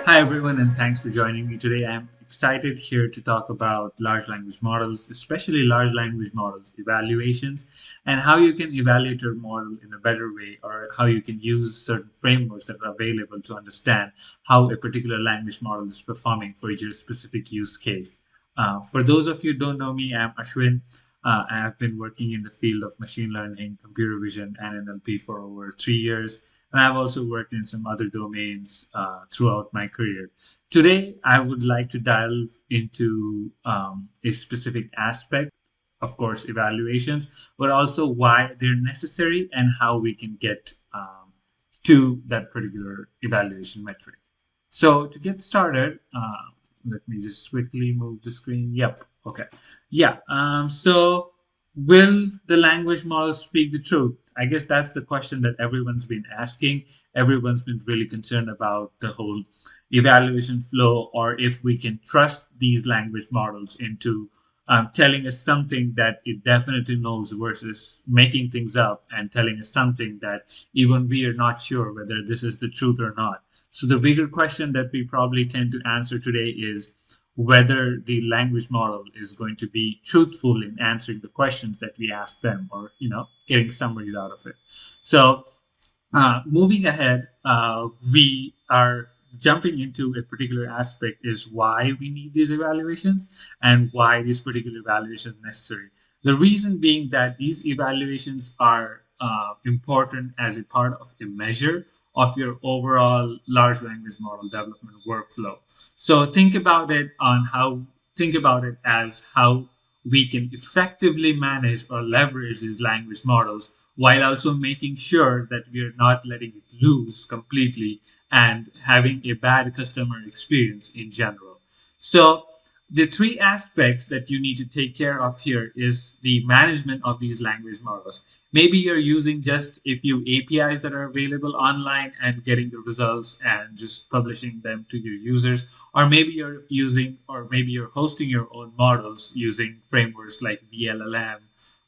Hi, everyone, and thanks for joining me today. I'm excited here to talk about large language models, especially large language models evaluations, and how you can evaluate your model in a better way, or how you can use certain frameworks that are available to understand how a particular language model is performing for your specific use case. For those of you who don't know me, I'm Ashwin. I have been working in the field of machine learning, computer vision, and NLP for over 3 years. And I've also worked in some other domains throughout my career. Today, I would like to delve into a specific aspect, of course, evaluations, but also why they're necessary and how we can get to that particular evaluation metric. So to get started, let me just quickly move the screen. Yep. Okay. Yeah. So will the language model speak the truth? I guess that's the question that everyone's been asking. Everyone's been really concerned about the whole evaluation flow, or if we can trust these language models into telling us something that it definitely knows versus making things up and telling us something that even we are not sure whether this is the truth or not. So the bigger question that we probably tend to answer today is whether the language model is going to be truthful in answering the questions that we ask them, or getting summaries out of it. So moving ahead, we are jumping into a particular aspect is why we need these evaluations and why these particular evaluations are necessary. The reason being that these evaluations are important as a part of a measure of your overall large language model development workflow. So think about it as how we can effectively manage or leverage these language models while also making sure that we are not letting it loose completely and having a bad customer experience in general. So the three aspects that you need to take care of here is the management of these language models. Maybe you're using just a few APIs that are available online and getting the results and just publishing them to your users, or maybe you're hosting your own models using frameworks like VLLM.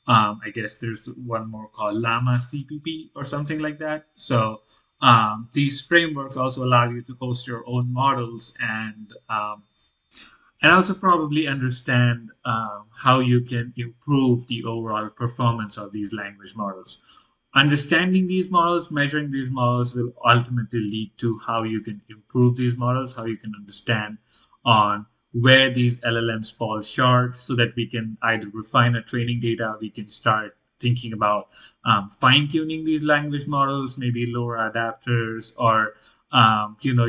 I guess there's one more called Llama CPP or something like that. So these frameworks also allow you to host your own models and also probably understand how you can improve the overall performance of these language models. Understanding these models, measuring these models will ultimately lead to how you can improve these models, how you can understand on where these LLMs fall short so that we can either refine our training data, we can start thinking about fine tuning these language models, maybe lower adapters, or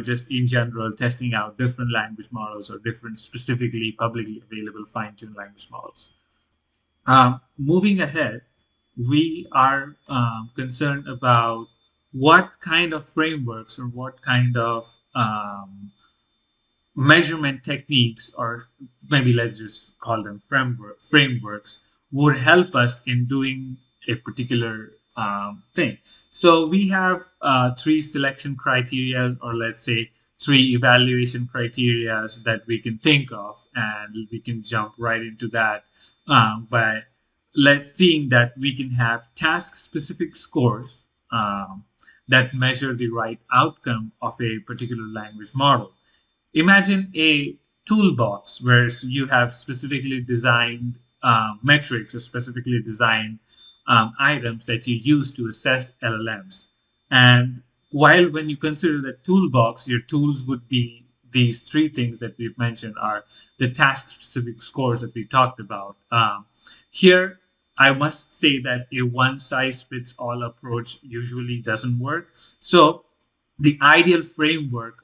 just in general, testing out different language models or different specifically publicly available fine-tuned language models. Moving ahead, we are concerned about what kind of frameworks or what kind of measurement techniques, or maybe let's just call them frameworks, would help us in doing a particular thing. So we have three selection criteria, or let's say three evaluation criteria that we can think of, and we can jump right into that by let's seeing that we can have task specific scores that measure the right outcome of a particular language model. Imagine a toolbox where you have specifically designed metrics or specifically designed items that you use to assess LLMs. And while when you consider the toolbox, your tools would be these three things that we've mentioned are the task specific scores that we talked about. Here, I must say that a one size fits all approach usually doesn't work. So the ideal framework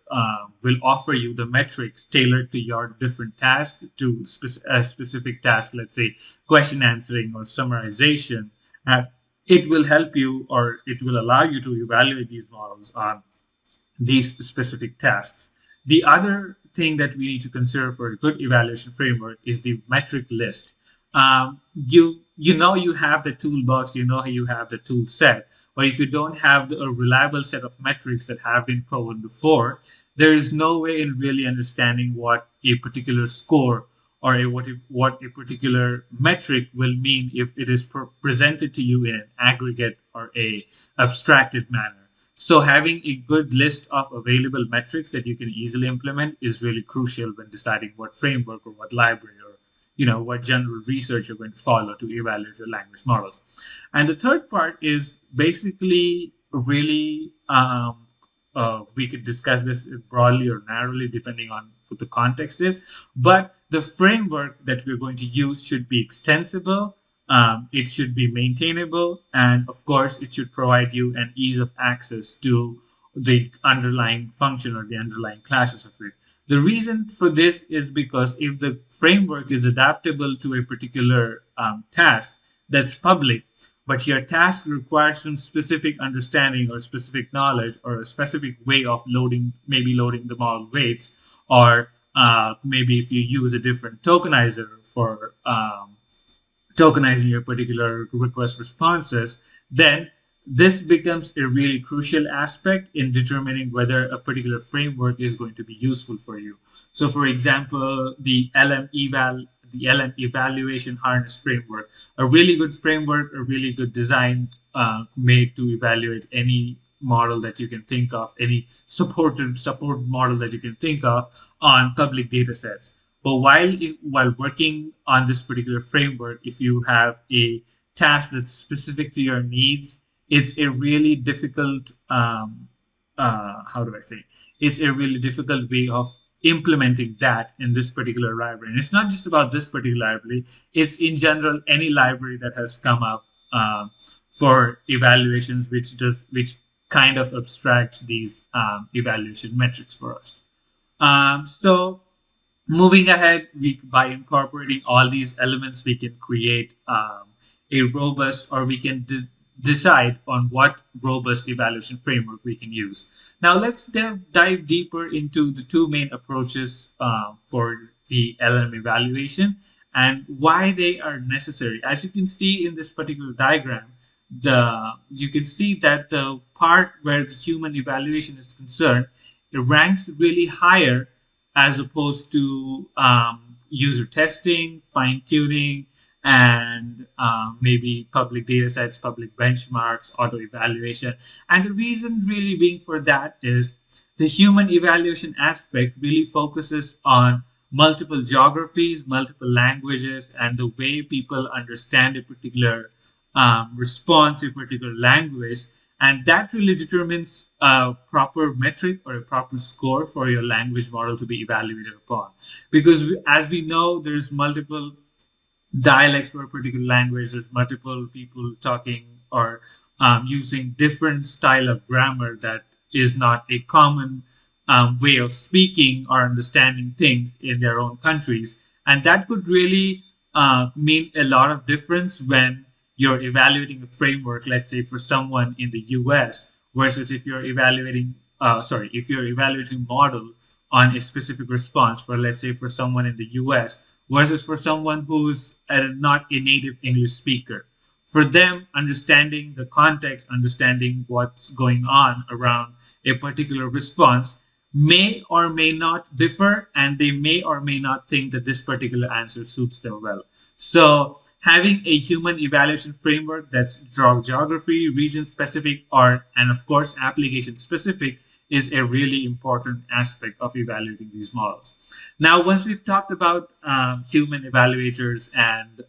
will offer you the metrics tailored to your different tasks, to a specific task, let's say question answering or summarization. And it will help you, or it will allow you to evaluate these models on these specific tasks. The other thing that we need to consider for a good evaluation framework is the metric list. You have the toolbox, you have the tool set, but if you don't have a reliable set of metrics that have been proven before, there is no way in really understanding what a particular score or what a particular metric will mean if it is presented to you in an aggregate or a abstracted manner. So having a good list of available metrics that you can easily implement is really crucial when deciding what framework or what library or what general research you're going to follow to evaluate your language models. And the third part is basically really we could discuss this broadly or narrowly depending on what the context is, but the framework that we're going to use should be extensible, it should be maintainable, and of course, it should provide you an ease of access to the underlying function or the underlying classes of it. The reason for this is because if the framework is adaptable to a particular task that's public, but your task requires some specific understanding or specific knowledge or a specific way of loading, maybe loading the model weights, or maybe if you use a different tokenizer for tokenizing your particular request responses, then this becomes a really crucial aspect in determining whether a particular framework is going to be useful for you. So, for example, the LM evaluation harness framework, a really good framework, a really good design made to evaluate any model that you can think of, any support model that you can think of on public data sets. But while working on this particular framework, if you have a task that's specific to your needs, it's a really difficult how do I say? It's a really difficult way of implementing that in this particular library. And it's not just about this particular library; it's in general any library that has come up for evaluations, which kind of abstracts these evaluation metrics for us. So moving ahead, by incorporating all these elements, we can create a robust, or we can decide on what robust evaluation framework we can use. Now, let's dive deeper into the two main approaches for the LLM evaluation and why they are necessary. As you can see in this particular diagram, you can see that the part where the human evaluation is concerned, it ranks really higher as opposed to user testing, fine tuning, and maybe public data sets, public benchmarks, auto evaluation. And the reason really being for that is the human evaluation aspect really focuses on multiple geographies, multiple languages, and the way people understand a particular response, a particular language. And that really determines a proper metric or a proper score for your language model to be evaluated upon. Because as we know, there's multiple dialects for a particular language. There's multiple people talking or using different style of grammar that is not a common way of speaking or understanding things in their own countries. And that could really mean a lot of difference when you're evaluating a framework, let's say for someone in the US, versus if you're if you're evaluating model on a specific response for, let's say, for someone in the US versus for someone who's not a native English speaker. For them, understanding the context, understanding what's going on around a particular response may or may not differ, and they may or may not think that this particular answer suits them well. So having a human evaluation framework that's geography, region specific, and of course, application specific is a really important aspect of evaluating these models. Now, once we've talked about human evaluators and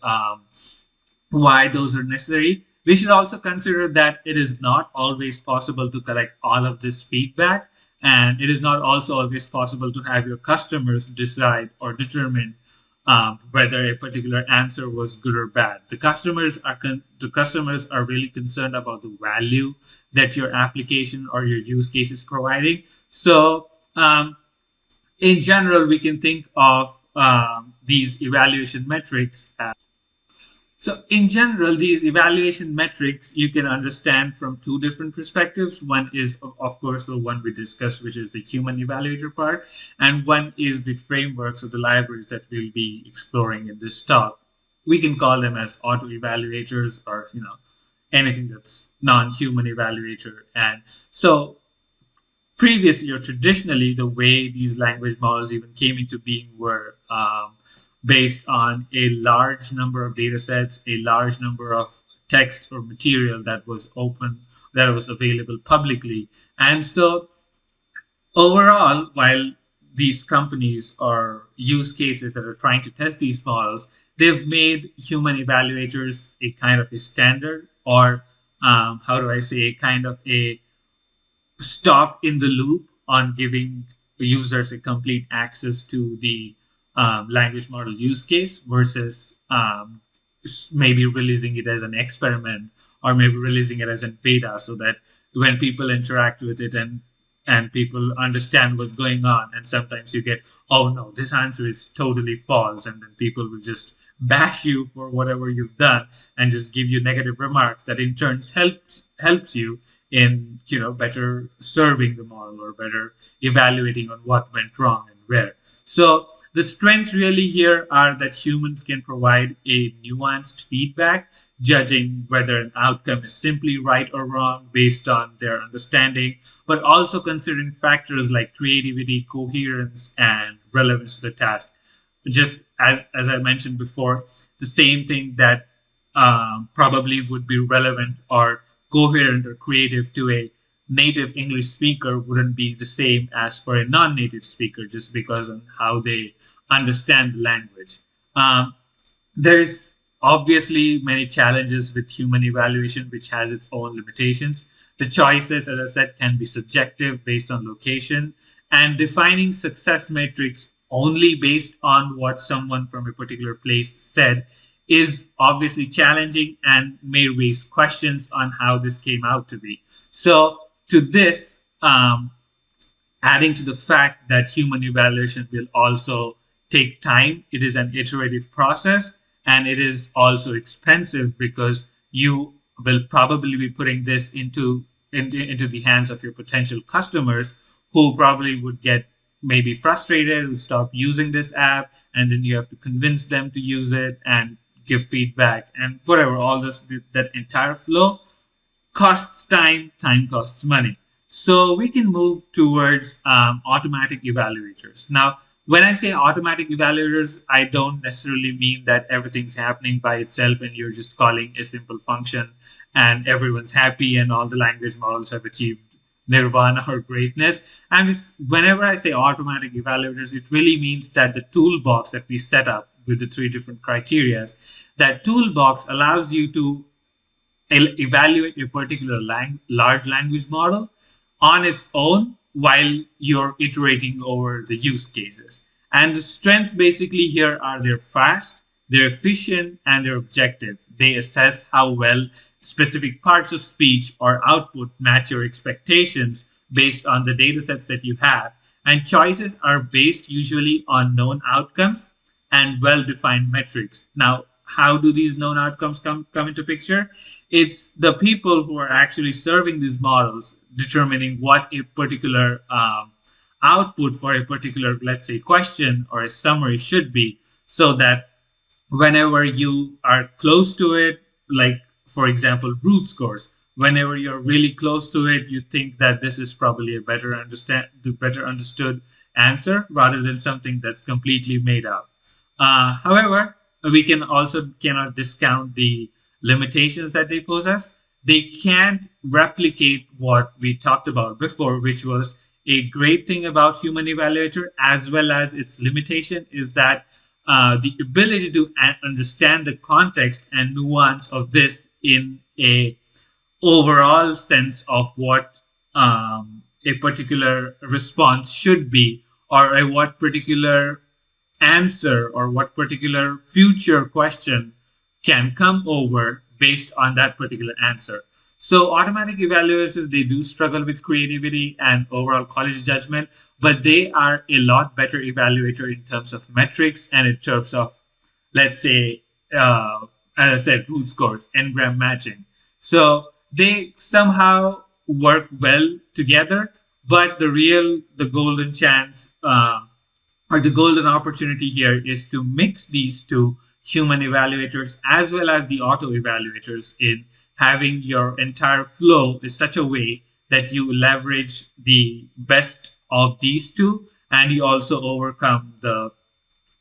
why those are necessary, we should also consider that it is not always possible to collect all of this feedback, and it is not also always possible to have your customers decide or determine whether a particular answer was good or bad. The customers are really concerned about the value that your application or your use case is providing. So in general, we can think of these evaluation metrics as so in general, these evaluation metrics you can understand from two different perspectives. One is, of course, the one we discussed, which is the human evaluator part, and one is the frameworks or the libraries that we'll be exploring in this talk. We can call them as auto evaluators or, anything that's non-human evaluator. And so previously or traditionally, the way these language models even came into being were based on a large number of data sets, a large number of text or material that was open, that was available publicly. And so overall, while these companies or use cases that are trying to test these models, they've made human evaluators a kind of a standard, or how do I say, a kind of a stop in the loop on giving users a complete access to the language model use case versus maybe releasing it as an experiment or maybe releasing it as a beta so that when people interact with it and people understand what's going on, and sometimes you get, oh no, this answer is totally false, and then people will just bash you for whatever you've done and just give you negative remarks that in turn helps you in better serving the model or better evaluating on what went wrong and where. So the strengths really here are that humans can provide a nuanced feedback, judging whether an outcome is simply right or wrong based on their understanding, but also considering factors like creativity, coherence, and relevance to the task. Just as I mentioned before, the same thing that probably would be relevant or coherent or creative to a native English speaker wouldn't be the same as for a non-native speaker, just because of how they understand the language. There's obviously many challenges with human evaluation, which has its own limitations. The choices, as I said, can be subjective based on location, and defining success metrics only based on what someone from a particular place said is obviously challenging and may raise questions on how this came out to be. So, to this, adding to the fact that human evaluation will also take time. It is an iterative process, and it is also expensive because you will probably be putting this into the hands of your potential customers, who probably would get maybe frustrated, will stop using this app, and then you have to convince them to use it and give feedback and whatever. All this, that entire flow costs time, time costs money. So we can move towards automatic evaluators. Now, when I say automatic evaluators, I don't necessarily mean that everything's happening by itself and you're just calling a simple function and everyone's happy and all the language models have achieved nirvana or greatness. I'm just, whenever I say automatic evaluators, it really means that the toolbox that we set up with the three different criteria, that toolbox allows you to evaluate a particular large language model on its own while you're iterating over the use cases. And the strengths basically here are they're fast, they're efficient, and they're objective. They assess how well specific parts of speech or output match your expectations based on the data sets that you have. And choices are based usually on known outcomes and well-defined metrics. Now, how do these known outcomes come into picture? It's the people who are actually serving these models determining what a particular output for a particular, let's say, question or a summary should be, so that whenever you are close to it, like for example, root scores, whenever you're really close to it, you think that this is probably a better understood answer rather than something that's completely made up. However, we cannot discount the limitations that they possess. They can't replicate what we talked about before, which was a great thing about human evaluator, as well as its limitation is that the ability to understand the context and nuance of this in a overall sense of what a particular response should be, or what particular answer or what particular future question can come over based on that particular answer. So automatic evaluators, they do struggle with creativity and overall quality judgment, but they are a lot better evaluator in terms of metrics and in terms of, let's say, as I said, root scores, n-gram matching. So they somehow work well together, but the golden chance, or the golden opportunity here is to mix these two, human evaluators as well as the auto evaluators, in having your entire flow in such a way that you leverage the best of these two, and you also overcome the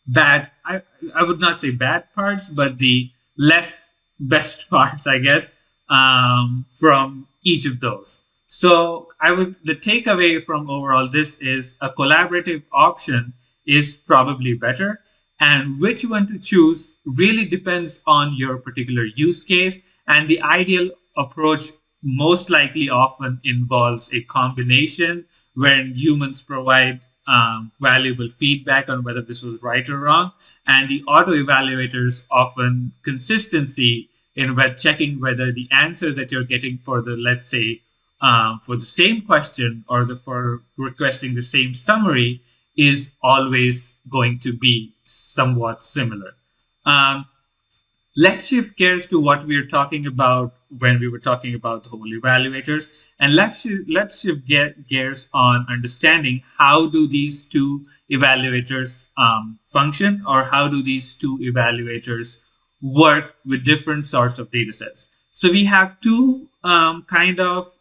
bad, I would not say bad parts, but the less best parts, I guess, from each of those. So the takeaway from overall this is a collaborative option is probably better. And which one to choose really depends on your particular use case. And the ideal approach most likely often involves a combination where humans provide valuable feedback on whether this was right or wrong, and the auto evaluators often consistency in checking whether the answers that you're getting for the, let's say, for the same question or for requesting the same summary is always going to be somewhat similar. Um, let's shift gears to what we were talking about when we were talking about the whole evaluators, and let's shift gears on understanding how do these two evaluators function, or how do these two evaluators work with different sorts of data sets. So we have two kind of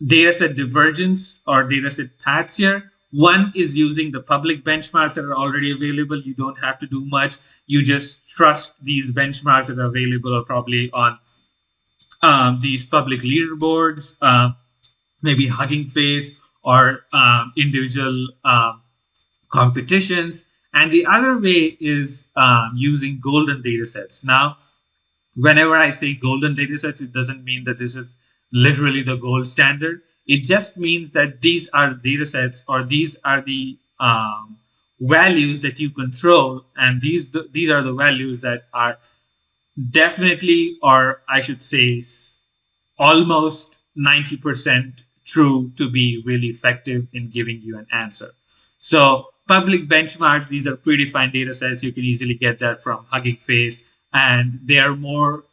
dataset divergence or dataset paths here. One is using the public benchmarks that are already available. You don't have to do much. You just trust these benchmarks that are available, or probably on these public leaderboards, maybe Hugging Face, or individual competitions. And the other way is using golden data sets. Now, whenever I say golden data sets, it doesn't mean that this is literally the gold standard. It just means that these are data sets, or these are the values that you control, and these are the values that are definitely, or I should say, almost 90% true to be really effective in giving you an answer. So public benchmarks, these are predefined data sets. You can easily get that from Hugging Face, and they are more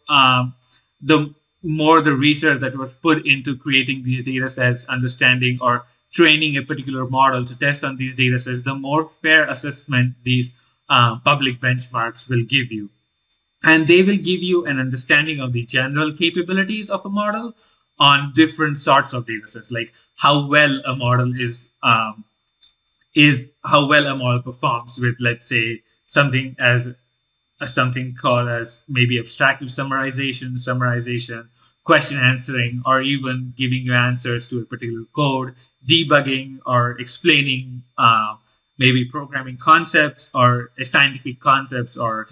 the more the research that was put into creating these data sets, understanding or training a particular model to test on these data sets, the more fair assessment these public benchmarks will give you. And they will give you an understanding of the general capabilities of a model on different sorts of data sets, like how well a model is how well a model performs with, let's say, something as something called as maybe abstractive summarization, question answering, or even giving you answers to a particular code, debugging, or explaining maybe programming concepts or a scientific concepts, or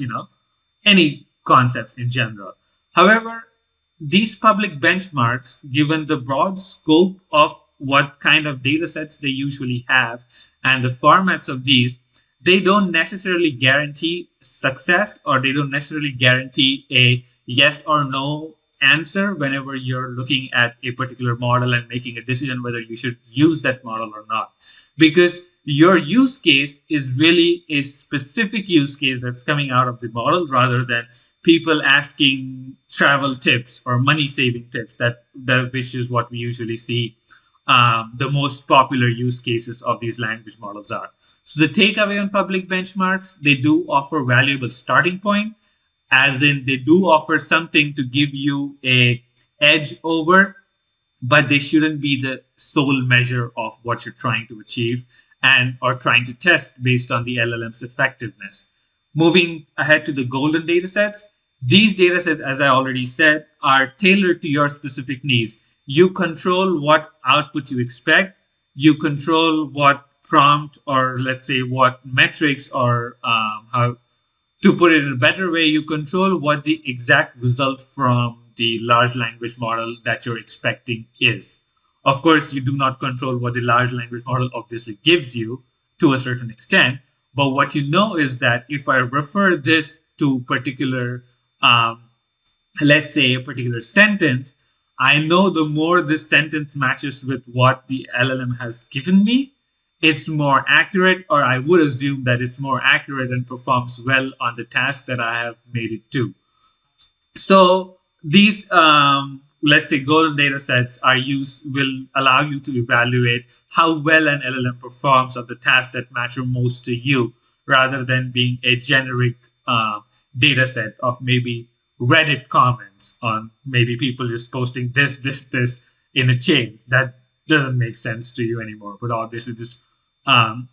any concepts in general. However, these public benchmarks, given the broad scope of what kind of data sets they usually have and the formats of these, they don't necessarily guarantee success, or they don't necessarily guarantee a yes or no answer whenever you're looking at a particular model and making a decision whether you should use that model or not. Because your use case is really a specific use case that's coming out of the model, rather than people asking travel tips or money saving tips, which is what we usually see the most popular use cases of these language models are. So the takeaway on public benchmarks, they do offer valuable starting point, as in they do offer something to give you a edge over, but they shouldn't be the sole measure of what you're trying to achieve and or trying to test based on the LLM's effectiveness. Moving ahead to the golden datasets, these datasets, as I already said, are tailored to your specific needs. You control what output you expect. You control what prompt, or let's say what metrics, or how to put it in a better way, you control what the exact result from the large language model that you're expecting is. Of course, you do not control what the large language model obviously gives you to a certain extent, but what you know is that if I refer this to particular, let's say a particular sentence, I know the more this sentence matches with what the LLM has given me, it's more accurate, or I would assume that it's more accurate and performs well on the task that I have made it to. So these, let's say, golden data sets will allow you to evaluate how well an LLM performs on the tasks that matter most to you, rather than being a generic data set of maybe Reddit comments on maybe people just posting this in a chain. That doesn't make sense to you anymore. But obviously, this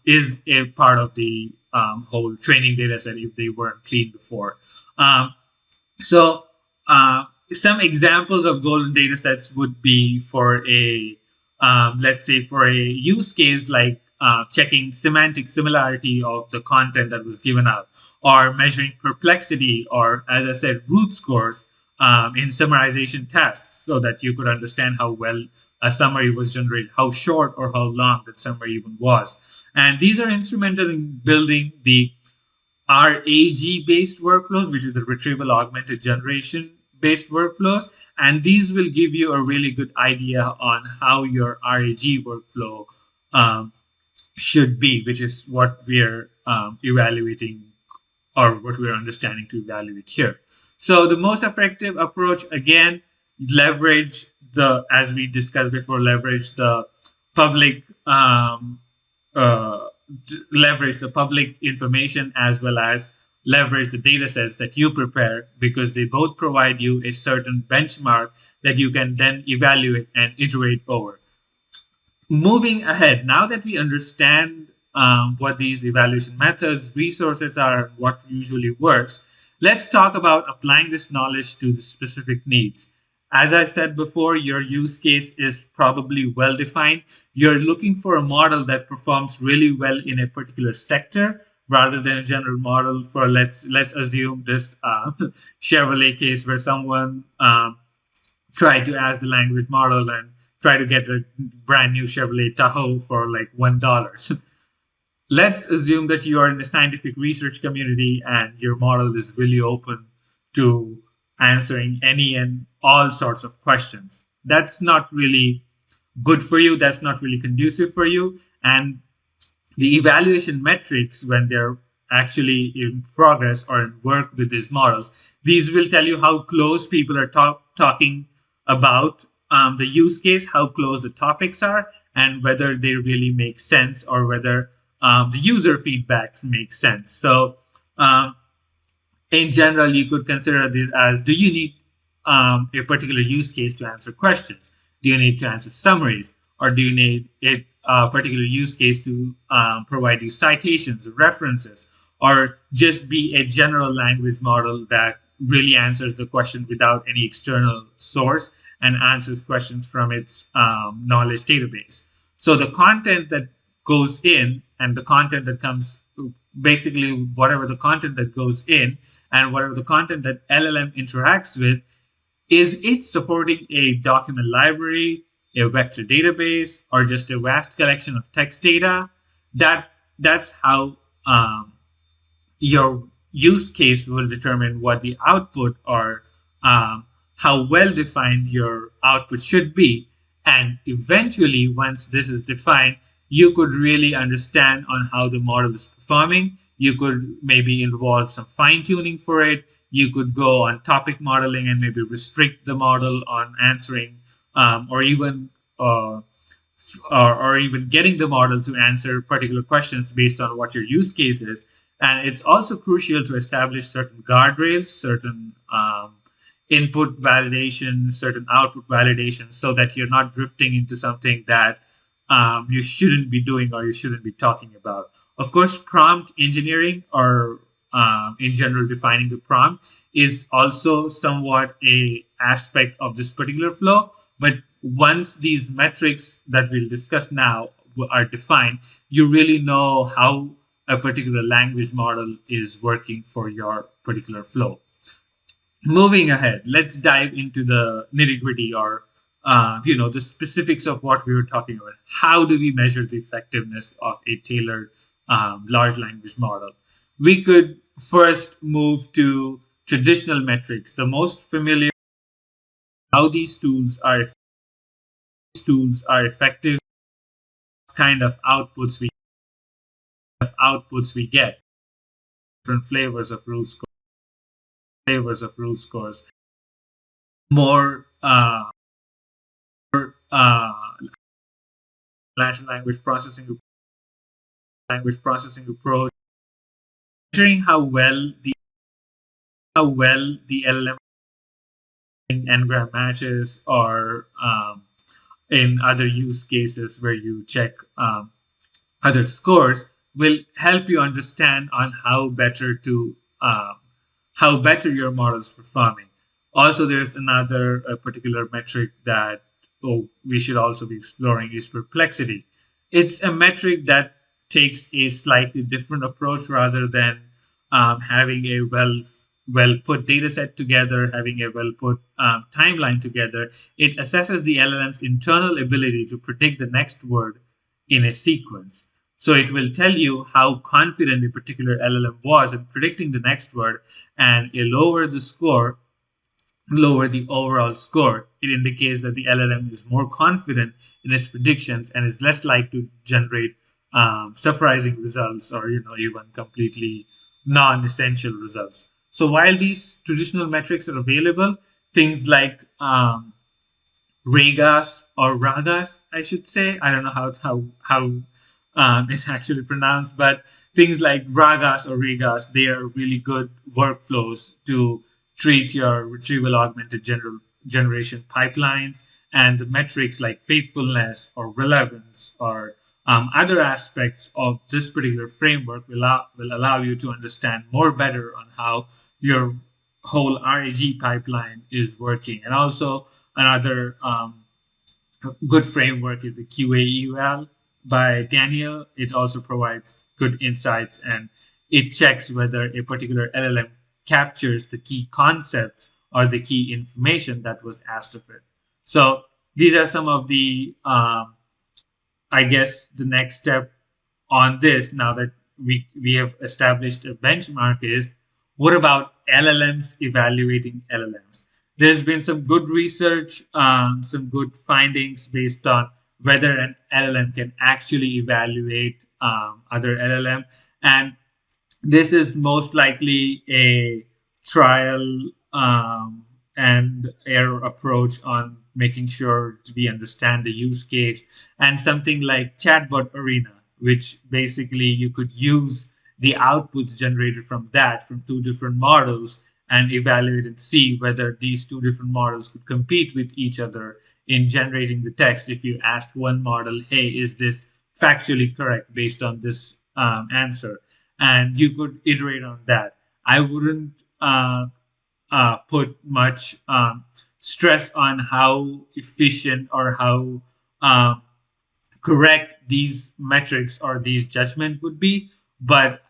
is a part of the whole training data set if they weren't clean before. Um, So some examples of golden data sets would be for a, let's say for a use case like checking semantic similarity of the content that was given out, or measuring perplexity, or as I said, root scores in summarization tasks, so that you could understand how well a summary was generated, how short or how long that summary even was. And these are instrumental in building the RAG based workflows, which is the retrieval augmented generation based workflows. And these will give you a really good idea on how your RAG workflow um, should be, which is what we're evaluating, or what we're understanding to evaluate here. So the most effective approach, again, leverage the, as we discussed before, leverage the public uh, leverage the public information, as well as leverage the data sets that you prepare, because they both provide you a certain benchmark that you can then evaluate and iterate over. Moving ahead, now that we understand what these evaluation methods, resources are, what usually works, let's talk about applying this knowledge to the specific needs. As I said before, your use case is probably well defined. You're looking for a model that performs really well in a particular sector, rather than a general model for, let's assume this Chevrolet case, where someone try to ask the language model and try to get a brand new Chevrolet Tahoe for like $1. Let's assume that you are in the scientific research community and your model is really open to answering any and all sorts of questions. That's not really good for you. That's not really conducive for you. And the evaluation metrics, when they're actually in progress or in work with these models, these will tell you how close people are talking about the use case, how close the topics are, and whether they really make sense, or whether the user feedbacks make sense. So um, in general, you could consider this as, do you need a particular use case to answer questions? Do you need to answer summaries? Or do you need a particular use case to provide you citations, references, or just be a general language model that really answers the question without any external source and answers questions from its knowledge database? So the content that goes in and the content that comes, basically whatever the content that goes in and whatever the content that LLM interacts with, is it supporting a document library, a vector database, or just a vast collection of text data? That's how your use case will determine what the output, or how well defined your output should be. And eventually, once this is defined, you could really understand on how the model is performing. You could maybe involve some fine tuning for it. You could go on topic modeling and maybe restrict the model on answering, or even or even getting the model to answer particular questions based on what your use case is. And it's also crucial to establish certain guardrails, certain input validation, certain output validation, so that you're not drifting into something that you shouldn't be doing or you shouldn't be talking about. Of course, prompt engineering, or in general defining the prompt, is also somewhat a aspect of this particular flow. But once these metrics that we'll discuss now are defined, you really know how a particular language model is working for your particular flow. Moving ahead, let's dive into the nitty gritty, or the specifics of what we were talking about. How do we measure the effectiveness of a tailored large language model? We could first move to traditional metrics. The most familiar, how these tools are effective, kind of outputs we get, different flavors of root scores, more uh, natural language processing approach, measuring how well the LLM n-gram matches, or in other use cases where you check other scores, will help you understand on how how better your model is performing. Also, there's another particular metric that we should also be exploring is perplexity. It's a metric that takes a slightly different approach rather than having a well put data set together, having a well put timeline together. It assesses the LLM's internal ability to predict the next word in a sequence. So it will tell you how confident a particular LLM was in predicting the next word, and a lower the score, lower the overall score. It indicates that the LLM is more confident in its predictions and is less likely to generate surprising results or even completely non-essential results. So while these traditional metrics are available, things like Regas or Ragas, I should say. I don't know how it's actually pronounced, but things like Ragas or Regas, they are really good workflows to treat your retrieval augmented generation pipelines, and the metrics like faithfulness or relevance or other aspects of this particular framework will allow you to understand more better on how your whole RAG pipeline is working. And also another good framework is the QA eval by Daniel. It also provides good insights and it checks whether a particular LLM captures the key concepts or the key information that was asked of it. So these are some of the, I guess, the next step on this, now that we have established a benchmark, is what about LLMs evaluating LLMs? There's been some good research, some good findings based on whether an LLM can actually evaluate other LLM, and this is most likely a trial and error approach on making sure we understand the use case, and something like chatbot arena, which basically you could use the outputs generated from that from two different models and evaluate and see whether these two different models could compete with each other in generating the text. If you ask one model, hey, is this factually correct based on this answer, and you could iterate on that. I wouldn't put much stress on how efficient or how correct these metrics or these judgment would be, but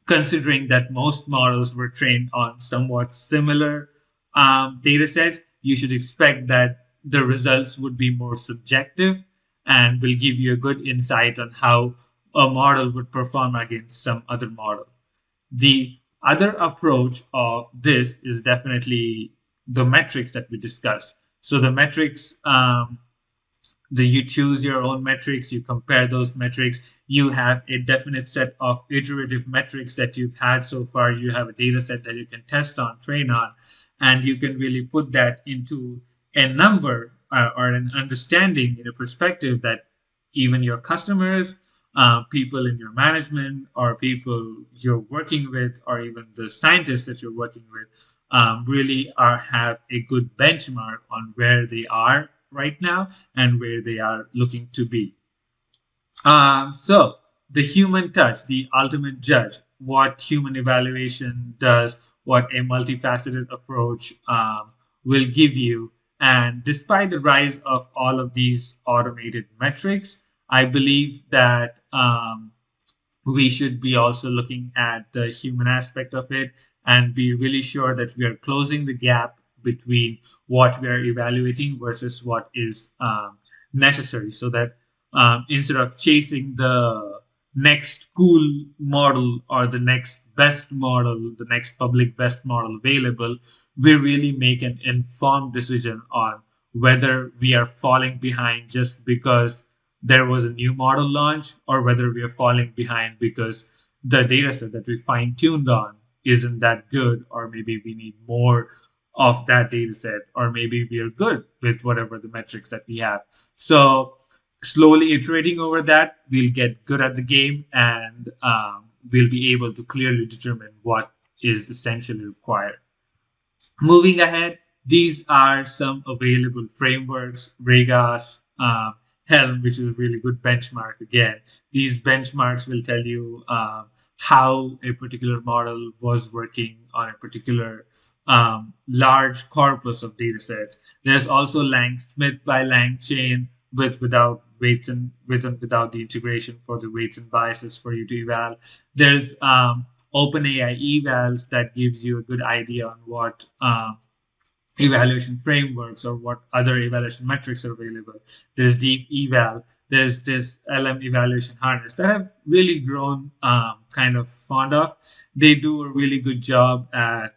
considering that most models were trained on somewhat similar data sets, you should expect that the results would be more subjective and will give you a good insight on how a model would perform against some other model. The other approach of this is definitely the metrics that we discussed. So the metrics, you choose your own metrics, you compare those metrics, you have a definite set of iterative metrics that you've had so far, you have a data set that you can test on, train on, and you can really put that into a number or an understanding in a perspective that even your customers, people in your management, or people you're working with, or even the scientists that you're working with, really have a good benchmark on where they are right now and where they are looking to be. So the human touch, the ultimate judge, what human evaluation does, what a multifaceted approach will give you. And despite the rise of all of these automated metrics, I believe that we should be also looking at the human aspect of it and be really sure that we are closing the gap between what we are evaluating versus what is necessary, so that instead of chasing the next cool model or the next best model, the next public best model available, we really make an informed decision on whether we are falling behind just because there was a new model launch, or whether we are falling behind because the data set that we fine tuned on isn't that good, or maybe we need more of that data set, or maybe we are good with whatever the metrics that we have. So slowly iterating over that, we'll get good at the game, and we'll be able to clearly determine what is essentially required. Moving ahead, these are some available frameworks. Regas, Helm, which is a really good benchmark. Again, these benchmarks will tell you how a particular model was working on a particular large corpus of data sets. There's also Lang Smith by Lang chain without weights and without the integration for the weights and biases for you to eval. There's OpenAI evals that gives you a good idea on what evaluation frameworks or what other evaluation metrics are available. There's Deep Eval. There's this LM evaluation harness that I've really grown kind of fond of. They do a really good job at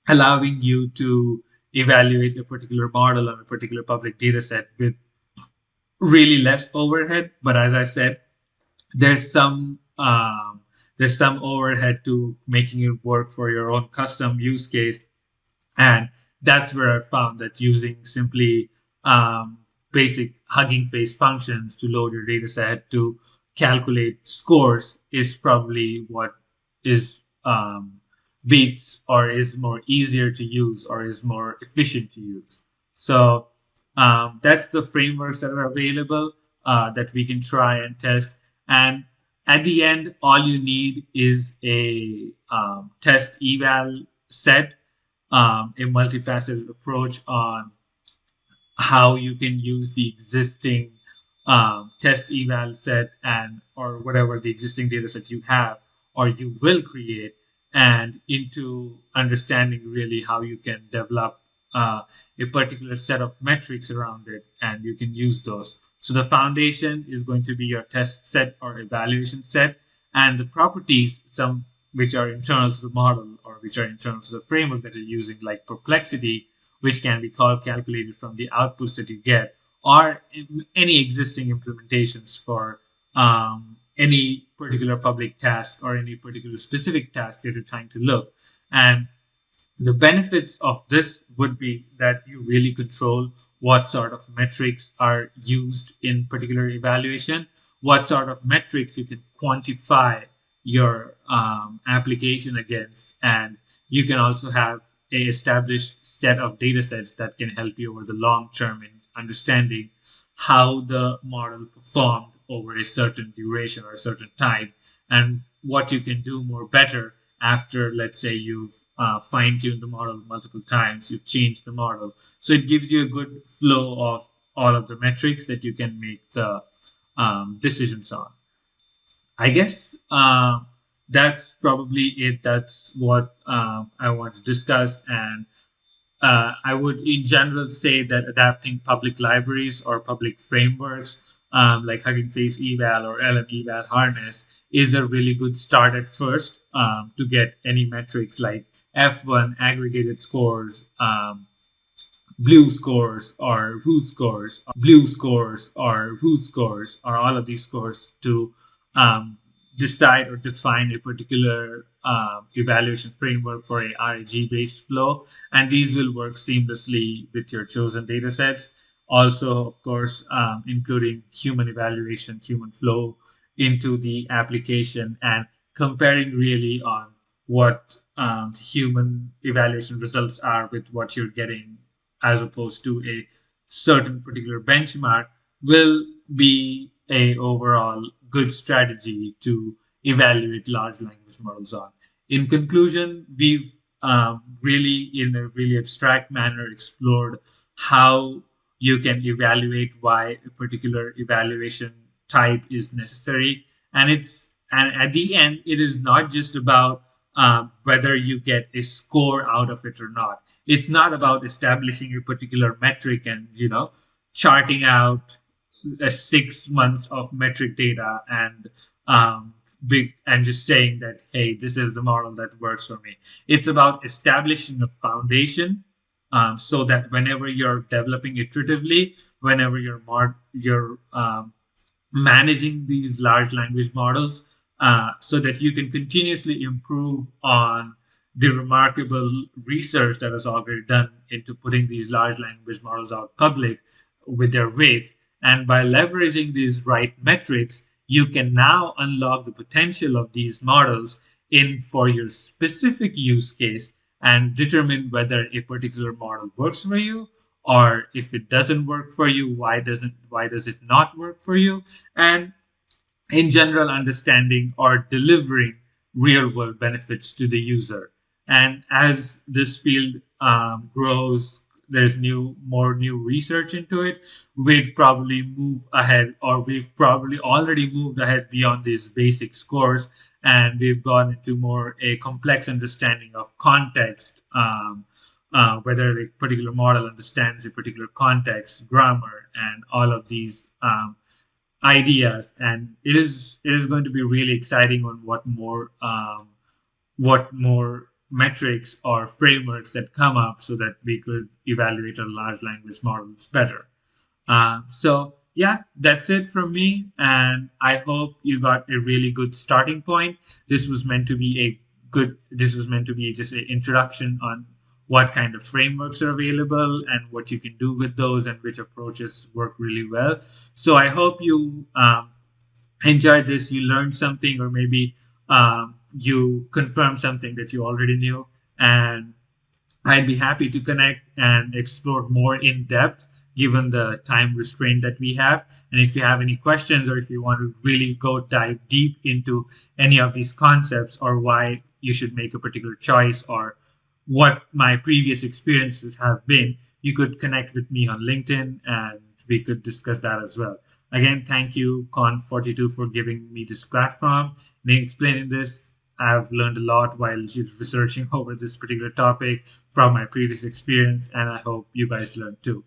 allowing you to evaluate a particular model on a particular public data set with really less overhead. But as I said, there's some there's some overhead to making it work for your own custom use case. And that's where I found that using simply basic Hugging Face functions to load your data set to calculate scores is probably what is beats or is more easier to use or is more efficient to use. So that's the frameworks that are available that we can try and test. And at the end, all you need is a test eval set, a multifaceted approach on how you can use the existing test eval set and or whatever the existing data set you have or you will create, and into understanding really how you can develop a particular set of metrics around it, and you can use those. So the foundation is going to be your test set or evaluation set, and the properties, some which are internal to the model or which are internal to the framework that you're using, like perplexity, which can be calculated from the outputs that you get, or any existing implementations for any particular public task or any particular specific task that you're trying to look. And the benefits of this would be that you really control what sort of metrics are used in particular evaluation, what sort of metrics you can quantify your application against, and you can also have a established set of data sets that can help you over the long term in understanding how the model performed over a certain duration or a certain time, and what you can do more better after, let's say, you've fine-tuned the model multiple times, you've changed the model. So it gives you a good flow of all of the metrics that you can make the decisions on. I guess that's probably it. That's what I want to discuss. And I would, in general, say that adapting public libraries or public frameworks like Hugging Face Eval or LM Eval Harness is a really good start at first to get any metrics like F1 aggregated scores, blue scores or root scores, or all of these scores to um, decide or define a particular evaluation framework for a RAG based flow. And these will work seamlessly with your chosen data sets. Also, of course, including human evaluation, human flow into the application, and comparing really on what human evaluation results are with what you're getting as opposed to a certain particular benchmark will be a overall good strategy to evaluate large language models on. In conclusion, we've really, in a really abstract manner, explored how you can evaluate why a particular evaluation type is necessary, and at the end, it is not just about whether you get a score out of it or not. It's not about establishing a particular metric and charting out 6 months of metric data and big and just saying that, hey, this is the model that works for me. It's about establishing a foundation, so that whenever you're developing iteratively, whenever you're managing these large language models, so that you can continuously improve on the remarkable research that is already done into putting these large language models out public with their weights. And by leveraging these right metrics, you can now unlock the potential of these models in for your specific use case and determine whether a particular model works for you, or if it doesn't work for you, why does it not work for you, and in general understanding or delivering real world benefits to the user. And as this field grows, there's more new research into it. We'd probably move ahead, or we've probably already moved ahead beyond these basic scores, and we've gone into more a complex understanding of context. Whether a particular model understands a particular context, grammar, and all of these ideas, and it is going to be really exciting on what more metrics or frameworks that come up so that we could evaluate our large language models better. So yeah, that's it from me, and I hope you got a really good starting point. This was meant to be just an introduction on what kind of frameworks are available and what you can do with those and which approaches work really well. So I hope you enjoyed this, you learned something, or maybe you confirmed something that you already knew. And I'd be happy to connect and explore more in depth given the time restraint that we have. And if you have any questions, or if you want to really go dive deep into any of these concepts, or why you should make a particular choice, or what my previous experiences have been, you could connect with me on LinkedIn and we could discuss that as well. Again, thank you, Conf42, for giving me this platform and explaining this. I've learned a lot while researching over this particular topic from my previous experience, and I hope you guys learned too.